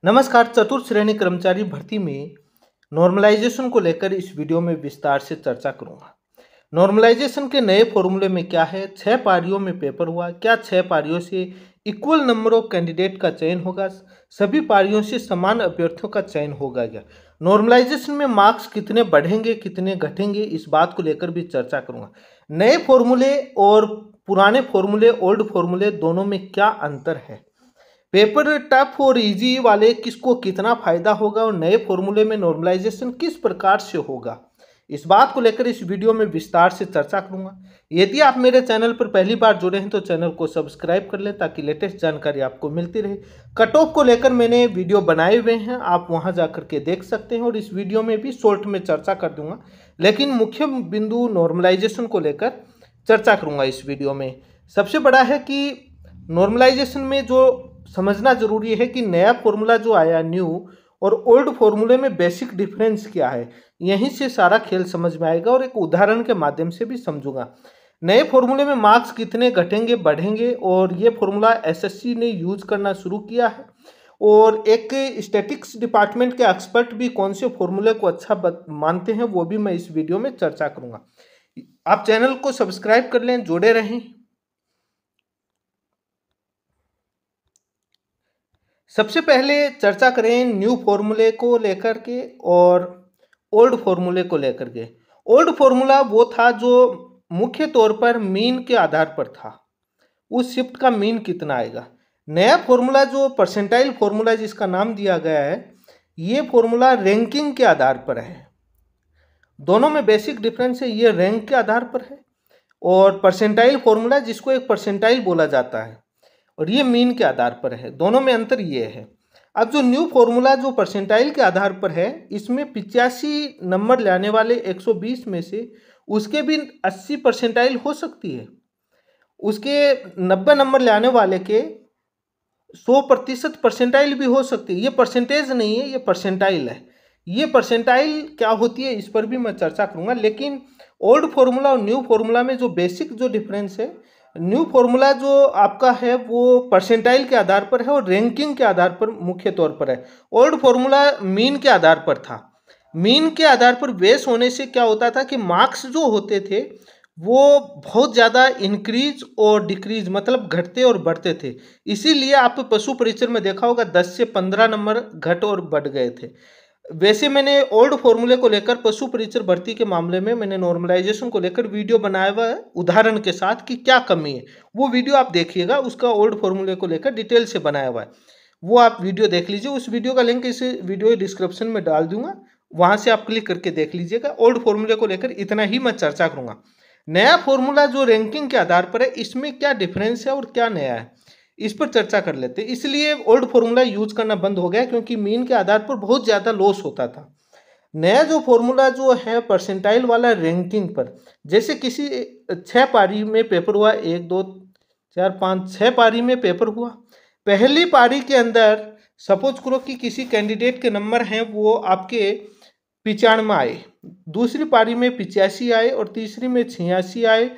नमस्कार। चतुर्थ श्रेणी कर्मचारी भर्ती में नॉर्मलाइजेशन को लेकर इस वीडियो में विस्तार से चर्चा करूंगा। नॉर्मलाइजेशन के नए फॉर्मूले में क्या है, 6 पारियों में पेपर हुआ, क्या 6 पारियों से इक्वल नंबर ऑफ कैंडिडेट का चयन होगा, सभी पारियों से समान अभ्यर्थियों का चयन होगा क्या, नॉर्मलाइजेशन में मार्क्स कितने बढ़ेंगे कितने घटेंगे, इस बात को लेकर भी चर्चा करूंगा। नए फॉर्मूले और पुराने फॉर्मूले ओल्ड फॉर्मूले दोनों में क्या अंतर है, पेपर टफ और इजी वाले किसको कितना फायदा होगा और नए फॉर्मूले में नॉर्मलाइजेशन किस प्रकार से होगा, इस बात को लेकर इस वीडियो में विस्तार से चर्चा करूंगा। यदि आप मेरे चैनल पर पहली बार जुड़े हैं तो चैनल को सब्सक्राइब कर लें ताकि लेटेस्ट जानकारी आपको मिलती रहे। कट ऑफ को लेकर मैंने वीडियो बनाए हुए हैं, आप वहां जाकर के देख सकते हैं और इस वीडियो में भी शॉर्ट में चर्चा कर दूंगा, लेकिन मुख्य बिंदु नॉर्मलाइजेशन को लेकर चर्चा करूंगा इस वीडियो में। सबसे बड़ा है कि नॉर्मलाइजेशन में जो समझना जरूरी है कि नया फॉर्मूला जो आया न्यू और ओल्ड फॉर्मूले में बेसिक डिफरेंस क्या है, यहीं से सारा खेल समझ में आएगा और एक उदाहरण के माध्यम से भी समझूंगा। नए फॉर्मूले में मार्क्स कितने घटेंगे बढ़ेंगे, और ये फॉर्मूला एसएससी ने यूज करना शुरू किया है और एक स्टैटिक्स डिपार्टमेंट के एक्सपर्ट भी कौन से फॉर्मूले को अच्छा मानते हैं वो भी मैं इस वीडियो में चर्चा करूंगा। आप चैनल को सब्सक्राइब कर लें, जुड़े रहें। सबसे पहले चर्चा करें न्यू फॉर्मूले को लेकर के और ओल्ड फॉर्मूले को लेकर के। ओल्ड फॉर्मूला वो था जो मुख्य तौर पर मीन के आधार पर था, उस शिफ्ट का मीन कितना आएगा। नया फॉर्मूला जो परसेंटाइल फॉर्मूला जिसका नाम दिया गया है, ये फॉर्मूला रैंकिंग के आधार पर है। दोनों में बेसिक डिफरेंस है, ये रैंक के आधार पर है और परसेंटाइल फॉर्मूला जिसको एक परसेंटाइल बोला जाता है और ये मीन के आधार पर है। दोनों में अंतर ये है। अब जो न्यू फॉर्मूला जो परसेंटाइल के आधार पर है, इसमें 85 नंबर लाने वाले 120 में से उसके भी 80 परसेंटाइल हो सकती है, उसके 90 नंबर लाने वाले के 100% परसेंटाइल भी हो सकती है। ये परसेंटेज नहीं है, ये परसेंटाइल है। ये परसेंटाइल क्या होती है इस पर भी मैं चर्चा करूंगा, लेकिन ओल्ड फॉर्मूला और न्यू फॉर्मूला में जो बेसिक जो डिफरेंस है, न्यू फॉर्मूला जो आपका है वो परसेंटाइल के आधार पर है और रैंकिंग के आधार पर मुख्य तौर पर है। ओल्ड फॉर्मूला मीन के आधार पर था। मीन के आधार पर बेस होने से क्या होता था कि मार्क्स जो होते थे वो बहुत ज़्यादा इंक्रीज और डिक्रीज मतलब घटते और बढ़ते थे। इसीलिए आप पशु परीक्षण में देखा होगा 10 से 15 नंबर घट और बढ़ गए थे। वैसे मैंने ओल्ड फॉर्मूले को लेकर पशु परीक्षण भर्ती के मामले में मैंने नॉर्मलाइजेशन को लेकर वीडियो बनाया हुआ है उदाहरण के साथ कि क्या कमी है, वो वीडियो आप देखिएगा। उसका ओल्ड फॉर्मूले को लेकर डिटेल से बनाया हुआ है, वो आप वीडियो देख लीजिए। उस वीडियो का लिंक इस वीडियो डिस्क्रिप्शन में डाल दूंगा, वहां से आप क्लिक करके देख लीजिएगा। ओल्ड फॉर्मूले को लेकर इतना ही मैं चर्चा करूंगा। नया फॉर्मूला जो रैंकिंग के आधार पर है, इसमें क्या डिफरेंस है और क्या नया है, इस पर चर्चा कर लेते हैं। इसलिए ओल्ड फॉर्मूला यूज करना बंद हो गया क्योंकि मीन के आधार पर बहुत ज़्यादा लॉस होता था। नया जो फॉर्मूला जो है परसेंटाइल वाला रैंकिंग पर, जैसे किसी 6 पारी में पेपर हुआ, 1 2 4 5 6 पारी में पेपर हुआ। पहली पारी के अंदर सपोज करो कि किसी कैंडिडेट के नंबर हैं वो आपके 95 आए, दूसरी पारी में 85 आए और तीसरी में 86 आए,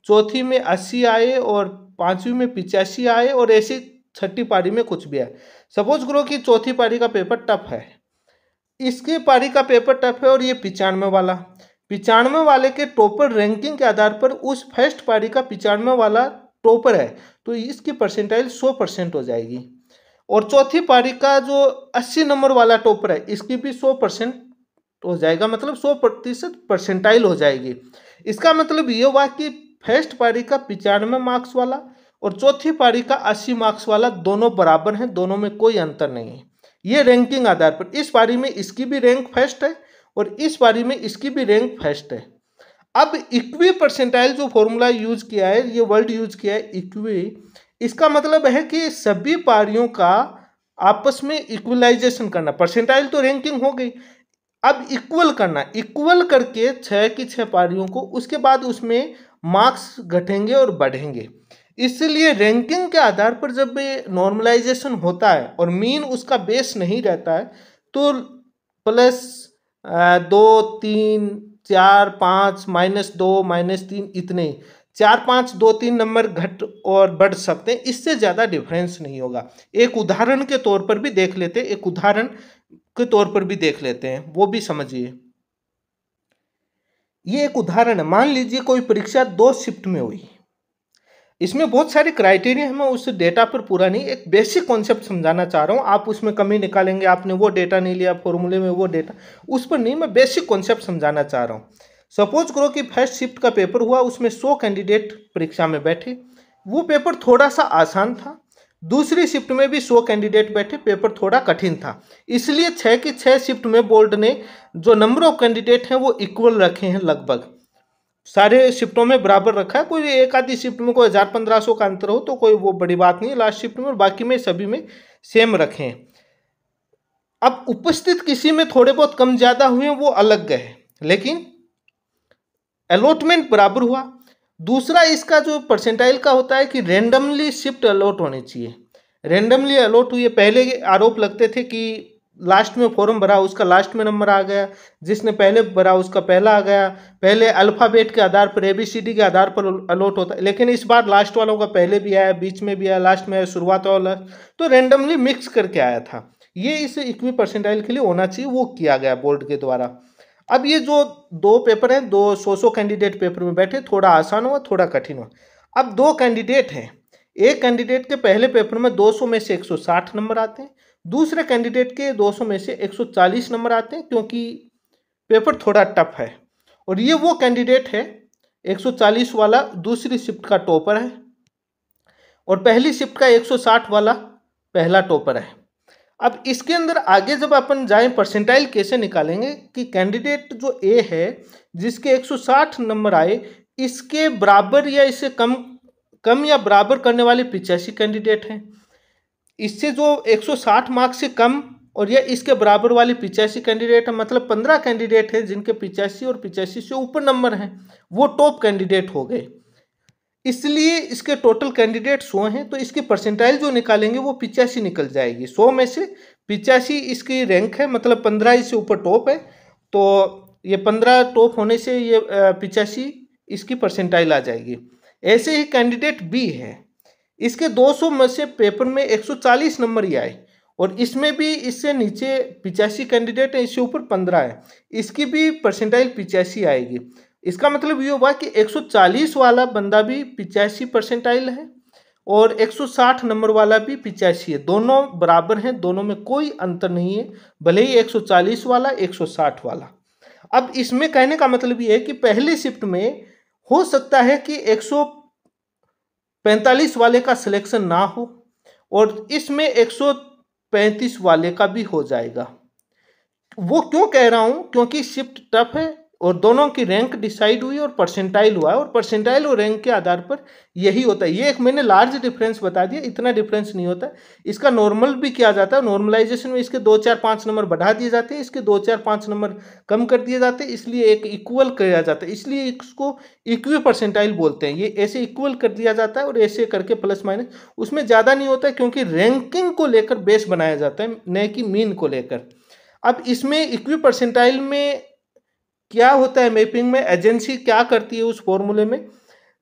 चौथी में 80 आए और पांचवी में 85 आए और ऐसी छठी पारी में कुछ भी आए। सपोज करो कि चौथी पारी का पेपर टफ है, इसकी पारी का पेपर टफ है और ये 95 वाले के टॉपर रैंकिंग के आधार पर उस फर्स्ट पारी का 95 वाला टॉपर है तो इसकी परसेंटाइल 100% हो जाएगी। और चौथी पारी का जो 80 नंबर वाला टॉपर है इसकी भी 100% हो जाएगा, मतलब 100% परसेंटाइल हो जाएगी। इसका मतलब ये हुआ कि फर्स्ट पारी का 95 मार्क्स वाला और चौथी पारी का 80 मार्क्स वाला दोनों बराबर हैं, दोनों में कोई अंतर नहीं है। ये रैंकिंग आधार पर, इस पारी में इसकी भी रैंक फर्स्ट है और इस पारी में इसकी भी रैंक फर्स्ट है। अब इक्वी परसेंटाइल जो फॉर्मूला यूज किया है, ये वर्ड यूज किया है इक्वी, इसका मतलब है कि सभी पारियों का आपस में इक्वलाइजेशन करना। परसेंटाइल तो रैंकिंग हो गई, अब इक्वल करना, इक्वल करके 6 की 6 पारियों को, उसके बाद उसमें मार्क्स घटेंगे और बढ़ेंगे। इसलिए रैंकिंग के आधार पर जब नॉर्मलाइजेशन होता है और मीन उसका बेस नहीं रहता है तो प्लस 2 3 4 5 -2 -3 इतने ही 4-5 2-3 नंबर घट और बढ़ सकते हैं, इससे ज़्यादा डिफरेंस नहीं होगा। एक उदाहरण के तौर पर भी देख लेते हैं, एक उदाहरण के तौर पर भी देख लेते हैं, वो भी समझिए। ये एक उदाहरण है, मान लीजिए कोई परीक्षा 2 शिफ्ट में हुई। इसमें बहुत सारे क्राइटेरिया है, मैं उस डेटा पर पूरा नहीं, एक बेसिक कॉन्सेप्ट समझाना चाह रहा हूँ। आप उसमें कमी निकालेंगे, आपने वो डेटा नहीं लिया फॉर्मूले में, वो डेटा उस पर नहीं, मैं बेसिक कॉन्सेप्ट समझाना चाह रहा हूँ। सपोज करो कि फर्स्ट शिफ्ट का पेपर हुआ, उसमें 100 कैंडिडेट परीक्षा में बैठे, वो पेपर थोड़ा सा आसान था। दूसरी शिफ्ट में भी 100 कैंडिडेट बैठे, पेपर थोड़ा कठिन था। इसलिए 6 की 6 शिफ्ट में बोर्ड ने जो नंबर ऑफ कैंडिडेट हैं वो इक्वल रखे हैं, लगभग सारे शिफ्टों में बराबर रखा है। कोई एक आधी शिफ्ट में कोई 1000-1500 का अंतर हो तो कोई वो बड़ी बात नहीं है लास्ट शिफ्ट में, और बाकी में सभी में सेम रखें। अब उपस्थित किसी में थोड़े बहुत कम ज़्यादा हुए वो अलग गए, लेकिन अलॉटमेंट बराबर हुआ। दूसरा इसका जो परसेंटाइल का होता है कि रेंडमली शिफ्ट अलॉट होनी चाहिए। रेंडमली अलॉट हुई है, पहले आरोप लगते थे कि लास्ट में फॉर्म भरा उसका लास्ट में नंबर आ गया, जिसने पहले भरा उसका पहला आ गया। पहले अल्फ़ाबेट के आधार पर ABCD के आधार पर अलॉट होता है, लेकिन इस बार लास्ट वालों का पहले भी आया, बीच में भी आया, लास्ट में आया, शुरुआत वाला, तो रेंडमली मिक्स करके आया था। ये इस इक्वी परसेंटाइल के लिए होना चाहिए, वो किया गया बोर्ड के द्वारा। अब ये जो 2 पेपर हैं, 2 100 कैंडिडेट पेपर में बैठे, थोड़ा आसान हुआ थोड़ा कठिन हुआ। अब 2 कैंडिडेट हैं, एक कैंडिडेट के पहले पेपर में 200 में से 160 नंबर आते हैं, दूसरे कैंडिडेट के 200 में से 140 नंबर आते हैं, क्योंकि पेपर थोड़ा टफ है। और ये वो कैंडिडेट है 140 वाला, दूसरी शिफ्ट का टॉपर है, और पहली शिफ्ट का 160 वाला पहला टॉपर है। अब इसके अंदर आगे जब अपन जाएं, परसेंटाइल कैसे निकालेंगे कि कैंडिडेट जो ए है जिसके 160 नंबर आए, इसके बराबर या इससे कम या बराबर करने वाले 85 कैंडिडेट हैं। इससे जो 160 मार्क्स से कम और या इसके बराबर वाले 85 कैंडिडेट हैं, मतलब 15 कैंडिडेट हैं जिनके 85 और 85 से ऊपर नंबर हैं, वो टॉप कैंडिडेट हो गए। इसलिए इसके टोटल कैंडिडेट 100 हैं, तो इसकी परसेंटाइल जो निकालेंगे वो 85 निकल जाएगी। 100 में से 85 इसकी रैंक है, मतलब 15 इससे ऊपर टॉप है, तो ये 15 टॉप होने से ये 85 इसकी परसेंटाइल आ जाएगी। ऐसे ही कैंडिडेट बी है, इसके 200 में से पेपर में 140 नंबर ही आए, और इसमें भी इससे नीचे 85 कैंडिडेट है, इससे ऊपर 15 है, इसकी भी परसेंटाइल 85 आएगी। इसका मतलब ये हुआ कि 140 वाला बंदा भी 85 परसेंटाइल है और 160 नंबर वाला भी 85 है, दोनों बराबर हैं, दोनों में कोई अंतर नहीं है, भले ही 140 वाला 160 वाला। अब इसमें कहने का मतलब ये है कि पहली शिफ्ट में हो सकता है कि 145 वाले का सिलेक्शन ना हो, और इसमें 135 वाले का भी हो जाएगा। वो क्यों कह रहा हूं, क्योंकि शिफ्ट टफ है और दोनों की रैंक डिसाइड हुई और परसेंटाइल हुआ है, और परसेंटाइल और रैंक के आधार पर यही होता है। ये एक मैंने लार्ज डिफरेंस बता दिया, इतना डिफरेंस नहीं होता। इसका नॉर्मल भी किया जाता है, नॉर्मलाइजेशन में इसके 2-4-5 नंबर बढ़ा दिए जाते हैं, इसके 2-4-5 नंबर कम कर दिए जाते हैं, इसलिए एक इक्वल किया जाता है, इसलिए इसको इक्वी परसेंटाइल बोलते हैं। ये ऐसे इक्वल कर दिया जाता है और ऐसे करके प्लस माइनस, उसमें ज़्यादा नहीं होता है, क्योंकि रैंकिंग को लेकर बेस बनाया जाता है, न कि मीन को लेकर। अब इसमें इक्वी परसेंटाइल में क्या होता है, मैपिंग में एजेंसी क्या करती है उस फॉर्मूले में,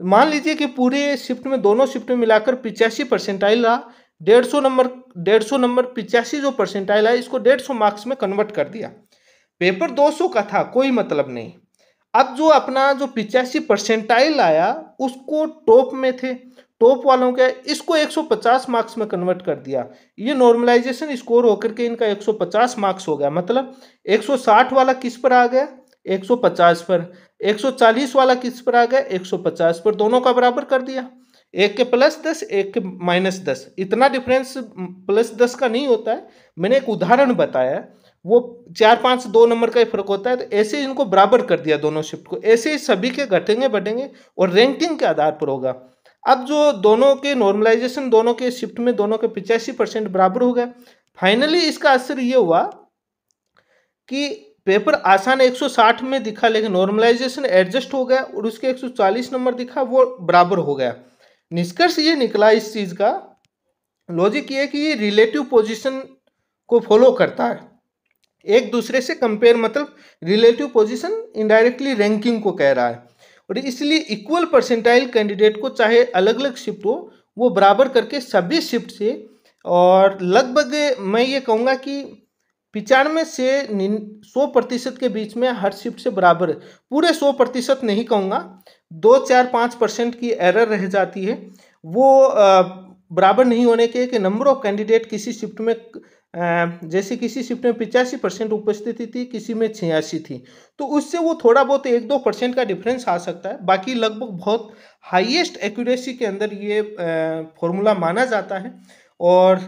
मान लीजिए कि पूरे शिफ्ट में, दोनों शिफ्ट में मिलाकर 85 परसेंटाइल रहा, 150 नंबर 85 जो परसेंटाइल है, इसको 150 मार्क्स में कन्वर्ट कर दिया। पेपर 200 का था, कोई मतलब नहीं। अब जो अपना जो 85 परसेंटाइल आया उसको टॉप में थे, टॉप वालों के इसको 150 मार्क्स में कन्वर्ट कर दिया। ये नॉर्मलाइजेशन स्कोर होकर के इनका 150 मार्क्स हो गया, मतलब 160 वाला किस पर आ गया, 150 पर, 140 वाला किस पर आ गया, 150 पर, दोनों का बराबर कर दिया। एक के +10 एक के -10, इतना डिफरेंस +10 का नहीं होता है, मैंने एक उदाहरण बताया, वो 4-5 2 नंबर का ही फर्क होता है। तो ऐसे इनको बराबर कर दिया दोनों शिफ्ट को, ऐसे ही सभी के घटेंगे बढ़ेंगे और रैंकिंग के आधार पर होगा। अब जो दोनों के नॉर्मलाइजेशन, दोनों के शिफ्ट में दोनों के 85% बराबर हो गए। फाइनली इसका असर ये हुआ कि पेपर आसान 160 में दिखा, लेकिन नॉर्मलाइजेशन एडजस्ट हो गया और उसके 140 नंबर दिखा, वो बराबर हो गया। निष्कर्ष ये निकला इस चीज़ का, लॉजिक ये है कि ये रिलेटिव पोजीशन को फॉलो करता है, एक दूसरे से कंपेयर, मतलब रिलेटिव पोजीशन इनडायरेक्टली रैंकिंग को कह रहा है। और इसलिए इक्वल परसेंटाइल कैंडिडेट को चाहे अलग अलग शिफ्ट हो वो बराबर करके सभी शिफ्ट से, और लगभग मैं ये कहूँगा कि 95 से 100% के बीच में हर शिफ्ट से बराबर, पूरे 100% नहीं कहूँगा, 2-4-5% की एरर रह जाती है, वो बराबर नहीं होने के कि नंबर ऑफ कैंडिडेट किसी शिफ्ट में जैसे किसी शिफ्ट में 85% उपस्थिति थी, किसी में 86 थी, तो उससे वो थोड़ा बहुत 1-2% का डिफरेंस आ सकता है। बाकी लगभग बहुत हाईएस्ट एक्यूरेसी के अंदर ये फॉर्मूला माना जाता है। और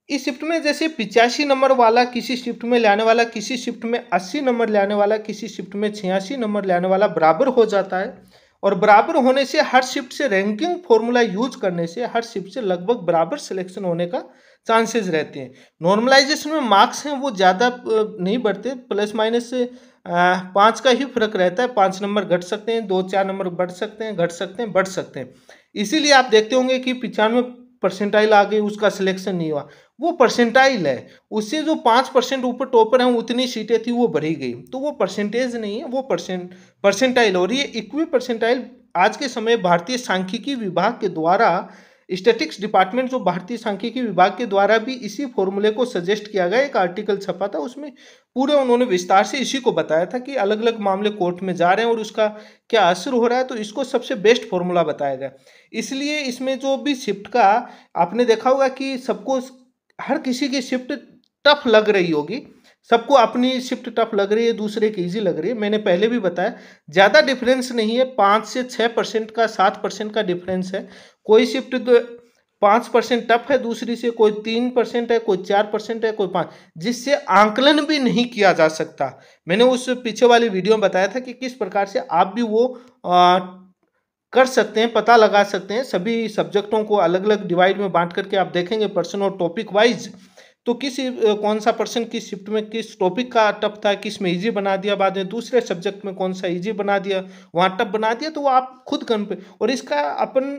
इस शिफ्ट में जैसे 85 नंबर वाला किसी शिफ्ट में लाने वाला, किसी शिफ्ट में 80 नंबर लाने वाला, किसी शिफ्ट में 86 नंबर लाने वाला बराबर हो जाता है। और बराबर होने से हर शिफ्ट से रैंकिंग फॉर्मूला यूज करने से हर शिफ्ट से लगभग बराबर सिलेक्शन होने का चांसेस रहते हैं। नॉर्मलाइजेशन में मार्क्स हैं वो ज़्यादा नहीं बढ़ते, प्लस माइनस 5 का ही फर्क रहता है। 5 नंबर घट सकते हैं, 2-4 नंबर बढ़ सकते हैं, घट सकते हैं, बढ़ सकते हैं। इसीलिए आप देखते होंगे कि 95 परसेंटाइल आ गई, उसका सिलेक्शन नहीं हुआ, वो परसेंटाइल है। उससे जो 5% ऊपर टॉपर हैं उतनी सीटें थी वो भरी गई, तो वो परसेंटेज नहीं है, वो परसेंटाइल। और ये इक्वी परसेंटाइल आज के समय भारतीय सांख्यिकी विभाग के द्वारा, स्टैटिस्टिक्स डिपार्टमेंट जो भारतीय सांख्यिकी विभाग के द्वारा भी इसी फॉर्मूले को सजेस्ट किया गया। एक आर्टिकल छपा था, उसमें पूरे उन्होंने विस्तार से इसी को बताया था कि अलग अलग मामले कोर्ट में जा रहे हैं और उसका क्या असर हो रहा है, तो इसको सबसे बेस्ट फॉर्मूला बताया गया। इसलिए इसमें जो भी शिफ्ट का आपने देखा होगा कि सबको, हर किसी की शिफ्ट टफ लग रही होगी, सबको अपनी शिफ्ट टफ लग रही है, दूसरे की इजी लग रही है। मैंने पहले भी बताया ज़्यादा डिफरेंस नहीं है, 5 से 6% का, 7% का डिफरेंस है। कोई शिफ्ट 5% टफ है दूसरी से, कोई 3% है, कोई 4% है, कोई 5, जिससे आंकलन भी नहीं किया जा सकता। मैंने उस पीछे वाली वीडियो में बताया था कि किस प्रकार से आप भी वो कर सकते हैं, पता लगा सकते हैं। सभी सब्जेक्टों को अलग अलग डिवाइड में बांट करके आप देखेंगे पर्सन और टॉपिक वाइज, तो कौन सा पर्सन किस शिफ्ट में किस टॉपिक का टफ था, किस में इजी बना दिया, बाद में दूसरे सब्जेक्ट में कौन सा इजी बना दिया, वहाँ टफ बना दिया, तो वो आप खुद कंपेयर। और इसका अपन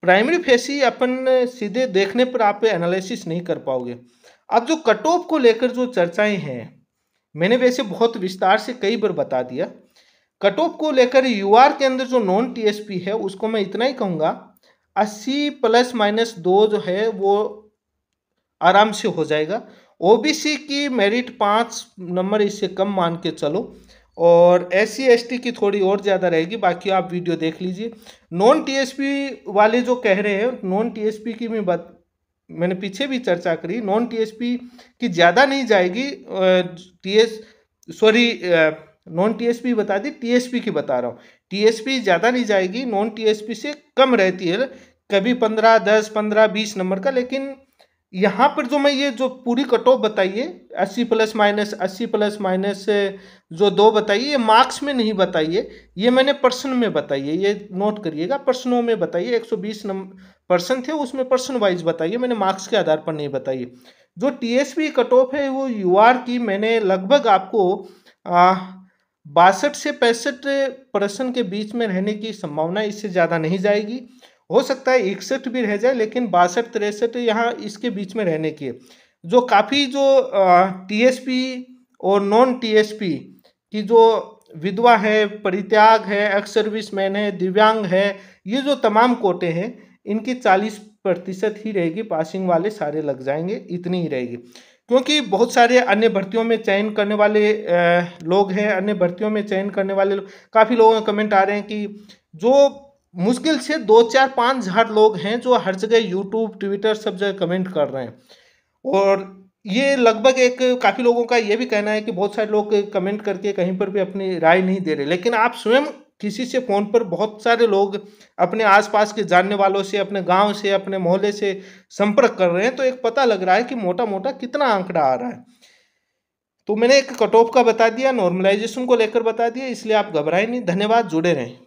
प्राइमरी फेस ही अपन सीधे देखने पर आप एनालिसिस नहीं कर पाओगे। अब जो कट ऑफ को लेकर जो चर्चाएं हैं, मैंने वैसे बहुत विस्तार से कई बार बता दिया। कट ऑफ को लेकर यूआर के अंदर जो नॉन टीएसपी है उसको मैं इतना ही कहूँगा, 80 ± 2 जो है वो आराम से हो जाएगा। ओबीसी की मेरिट 5 नंबर इससे कम मान के चलो, और SC ST की थोड़ी और ज़्यादा रहेगी, बाकी आप वीडियो देख लीजिए। नॉन टीएसपी वाले जो कह रहे हैं, नॉन टीएसपी की मैंने पीछे भी चर्चा करी, नॉन टीएसपी की ज़्यादा नहीं जाएगी, नॉन टीएसपी बता दी, टीएसपी की बता रहा हूँ। टीएसपी ज़्यादा नहीं जाएगी, नॉन टीएसपी से कम रहती है, कभी 15, 10, 15, 20 नंबर का। लेकिन यहाँ पर जो मैं ये जो पूरी कट ऑफ बताइए 80 ± 80 ± जो 2 बताइए, ये मार्क्स में नहीं बताइए, ये मैंने पर्सन में बताइए, ये नोट करिएगा, पर्सनों में बताइए। 120 पर्सन थे उसमें पर्सन वाइज बताइए, मैंने मार्क्स के आधार पर नहीं बताइए। जो टीएसपी कट ऑफ है वो यूआर की मैंने लगभग आपको 62 से 65% के बीच में रहने की संभावना, इससे ज़्यादा नहीं जाएगी। हो सकता है 61 भी रह जाए, लेकिन 62-63 यहाँ इसके बीच में रहने की है। जो काफ़ी जो टीएसपी और नॉन टीएसपी की जो विधवा है, परित्याग है, एक्स सर्विसमैन है, दिव्यांग है, ये जो तमाम कोटे हैं इनकी 40% ही रहेगी, पासिंग वाले सारे लग जाएंगे, इतनी ही रहेगी। क्योंकि बहुत सारे अन्य भर्तियों में चयन करने वाले लोग हैं, अन्य भर्तियों में चयन करने वाले काफ़ी लोगों के कमेंट आ रहे हैं कि जो मुश्किल से 2-4-5 हज़ार लोग हैं जो हर जगह यूट्यूब, ट्विटर सब जगह कमेंट कर रहे हैं। और ये लगभग एक काफ़ी लोगों का ये भी कहना है कि बहुत सारे लोग कमेंट करके कहीं पर भी अपनी राय नहीं दे रहे, लेकिन आप स्वयं किसी से फ़ोन पर बहुत सारे लोग अपने आसपास के जानने वालों से, अपने गांव से, अपने मोहल्ले से संपर्क कर रहे हैं, तो एक पता लग रहा है कि मोटा मोटा कितना आंकड़ा आ रहा है। तो मैंने एक कट ऑफ का बता दिया, नॉर्मलाइजेशन को लेकर बता दिया, इसलिए आप घबराएं नहीं। धन्यवाद, जुड़े रहें।